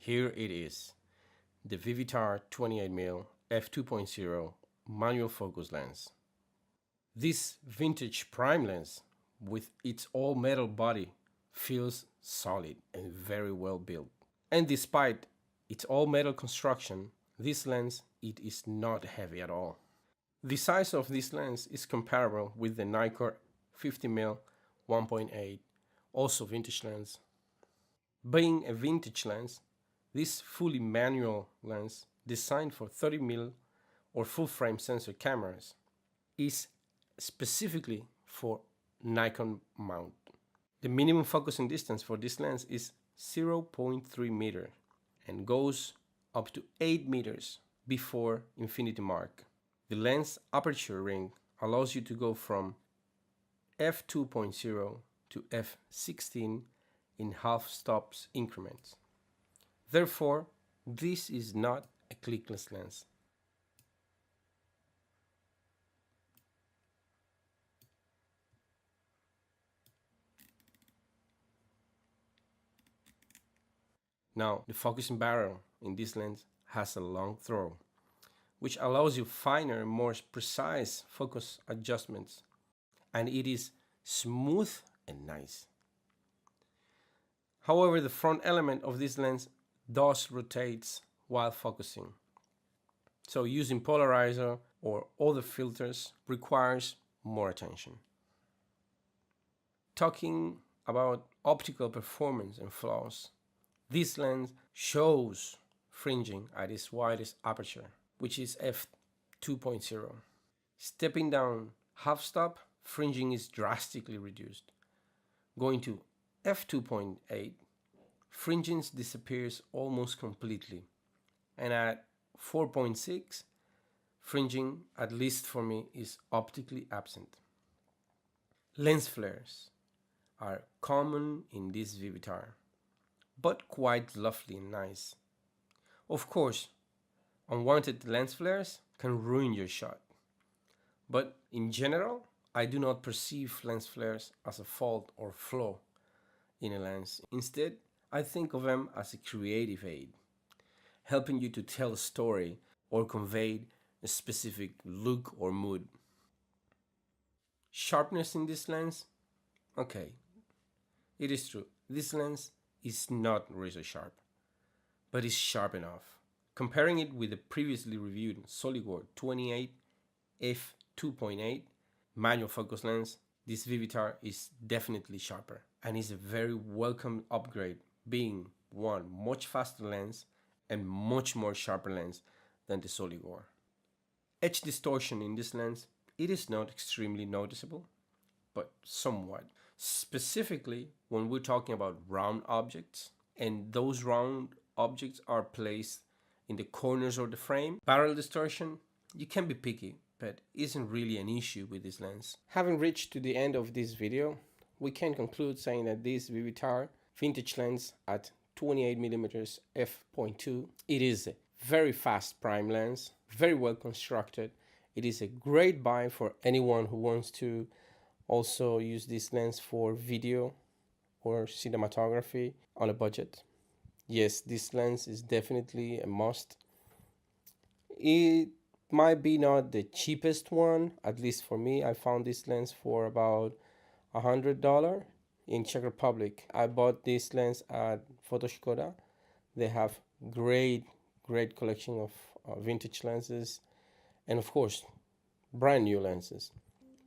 Here it is, the Vivitar 28mm f2.0 manual focus lens. This vintage prime lens with its all-metal body feels solid and very well built. And despite its all-metal construction, this lens it is not heavy at all. The size of this lens is comparable with the Nikon 50mm 1.8, also vintage lens. Being a vintage lens, this fully manual lens, designed for 30mm or full-frame sensor cameras, is specifically for Nikon mount. The minimum focusing distance for this lens is 0.3 meters and goes up to 8 meters before infinity mark. The lens aperture ring allows you to go from f2.0 to f16 in half stops increments. Therefore, this is not a clickless lens. Now, the focusing barrel in this lens has a long throw, which allows you finer and more precise focus adjustments, and it is smooth and nice. However, the front element of this lens does rotate while focusing, so using polarizer or other filters requires more attention. Talking about optical performance and flaws, this lens shows fringing at its widest aperture, which is f2.0. Stepping down half stop, fringing is drastically reduced. Going to f2.8, fringing disappears almost completely. And at 4.6, fringing, at least for me, is optically absent. Lens flares are common in this Vivitar, but quite lovely and nice. Of course, unwanted lens flares can ruin your shot, but in general, I do not perceive lens flares as a fault or flaw in a lens. Instead, I think of them as a creative aid, helping you to tell a story or convey a specific look or mood. Sharpness in this lens? Okay, it is true, this lens is not razor sharp, but is sharp enough. Comparing it with the previously reviewed Solidware 28 f2.8 manual focus lens, this Vivitar is definitely sharper and is a very welcome upgrade, being one much faster lens and much more sharper lens than the Solidware. Edge distortion in this lens, it is not extremely noticeable, but somewhat. Specifically when we're talking about round objects, and those round objects are placed in the corners of the frame. Barrel distortion, you can be picky, but isn't really an issue with this lens. Having reached to the end of this video, we can conclude saying that this Vivitar vintage lens at 28mm f.2, it is a very fast prime lens, very well constructed. It is a great buy for anyone who wants to also use this lens for video or cinematography on a budget. Yes, this lens is definitely a must. It might be not the cheapest one, at least for me. I found this lens for about $100 in Czech Republic. I bought this lens at Fotoškoda. They have great collection of vintage lenses, and of course brand new lenses.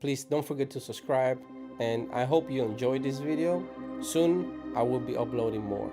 Please don't forget to subscribe, and I hope you enjoyed this video. Soon I will be uploading more.